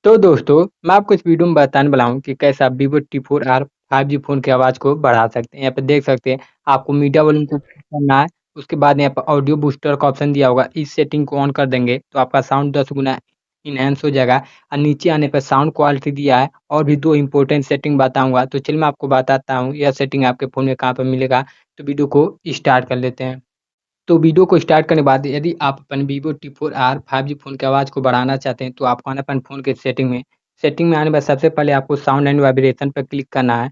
तो दोस्तों, मैं आपको इस वीडियो में बताने वाला हूँ कि कैसे आप Vivo T4R 5G फ़ोन की आवाज़ को बढ़ा सकते हैं। यहाँ पे देख सकते हैं, आपको मीडिया वॉल्यूम को करना है, उसके बाद यहाँ पे ऑडियो बूस्टर का ऑप्शन दिया होगा, इस सेटिंग को ऑन कर देंगे, तो आपका साउंड 10 गुना एनहांस हो जाएगा और नीचे आने पे साउंड क्वालिटी दिया है और भी 2 इम्पोर्टेंट सेटिंग बताऊँगा। तो चलिए मैं आपको बताता हूँ, यह सेटिंग आपके फ़ोन में कहाँ पे मिलेगा, तो वीडियो को स्टार्ट कर लेते हैं। तो वीडियो को स्टार्ट करने के बाद यदि आप अपन Vivo T4R 5G फ़ोन की आवाज़ को बढ़ाना चाहते हैं, तो आपको आना अपन फ़ोन के सेटिंग में आने के बाद सबसे पहले आपको साउंड एंड वाइब्रेशन पे क्लिक करना है।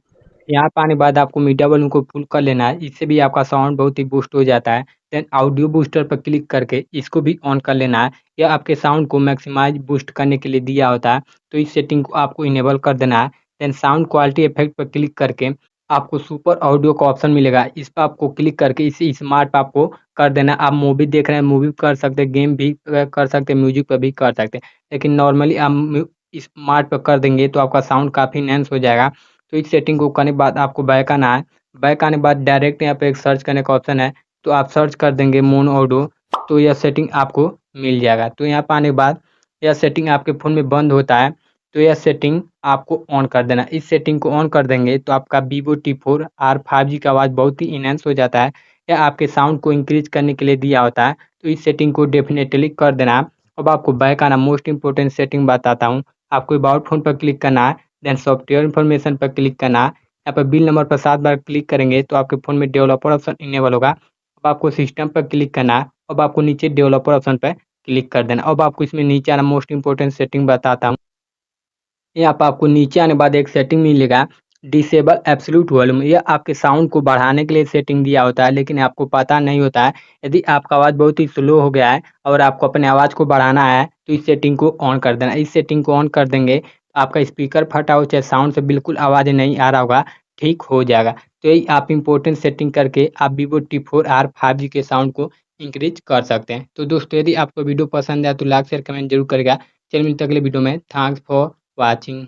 यहाँ पे आने के बाद आपको मीडिया वॉल्यूम को फुल कर लेना है, इससे भी आपका साउंड बहुत ही बूस्ट हो जाता है। देन ऑडियो बूस्टर पर क्लिक करके इसको भी ऑन कर लेना है। यह आपके साउंड को मैक्सिमाइज़ बूस्ट करने के लिए दिया होता है, तो इस सेटिंग को आपको इनेबल कर देना है। देन साउंड क्वालिटी इफेक्ट पर क्लिक करके आपको सुपर ऑडियो का ऑप्शन मिलेगा, इस पे आपको क्लिक करके इसे स्मार्ट पे आपको कर देना। आप मूवी देख रहे हैं, मूवी कर सकते हैं, गेम भी कर सकते हैं, म्यूजिक पे भी कर सकते हैं। लेकिन नॉर्मली आप स्मार्ट पे कर देंगे तो आपका साउंड काफ़ी एनहांस हो जाएगा। तो इस सेटिंग को करने के बाद आपको बैक आना है। बैक आने के बाद डायरेक्ट यहाँ पे एक सर्च करने का ऑप्शन है, तो आप सर्च कर देंगे मोनो ऑडियो, तो यह सेटिंग आपको मिल जाएगा। तो यहाँ पे आने के बाद यह सेटिंग आपके फ़ोन में बंद होता है, तो यह सेटिंग आपको ऑन कर देना। इस सेटिंग को ऑन कर देंगे तो आपका Vivo T4R 5G का आवाज़ बहुत ही एनहांस हो जाता है। यह आपके साउंड को इंक्रीज़ करने के लिए दिया होता है, तो इस सेटिंग को डेफ़िनेटली कर देना है। अब आपको बैक आना, मोस्ट इम्पोर्टेंट सेटिंग बताता हूँ। आपको अबाउट फ़ोन पर क्लिक करना है, देन सॉफ्टवेयर इन्फॉर्मेशन पर क्लिक करना है। यहाँ पर बिल नंबर पर 7 बार क्लिक करेंगे तो आपके फ़ोन में डेवलपर ऑप्शन इनेबल होगा। अब आपको सिस्टम पर क्लिक करना है, अब आपको नीचे डेवलपर ऑप्शन पे क्लिक कर देना। अब आपको इसमें नीचे आना, मोस्ट इम्पोर्टेंट सेटिंग बताता हूँ। यहाँ पे आपको नीचे आने के बाद एक सेटिंग मिलेगा, डिसेबल एब्सोल्यूट वॉल्यूम। यह आपके साउंड को बढ़ाने के लिए सेटिंग दिया होता है, लेकिन आपको पता नहीं होता है। यदि आपका आवाज़ बहुत ही स्लो हो गया है और आपको अपने आवाज़ को बढ़ाना है, तो इस सेटिंग को ऑन कर देना। इस सेटिंग को ऑन कर देंगे, आपका स्पीकर फटा हो चाहे साउंड से बिल्कुल आवाज़ नहीं आ रहा होगा, ठीक हो जाएगा। तो यही आप इम्पोर्टेंट सेटिंग करके आप Vivo T4R 5G के साउंड को इंक्रीज़ कर सकते हैं। तो दोस्तों, यदि आपको वीडियो पसंद आया तो लाइक, शेयर, कमेंट ज़रूर करिएगा। चलिए मिलते हैं अगले वीडियो में। Thanks for watching.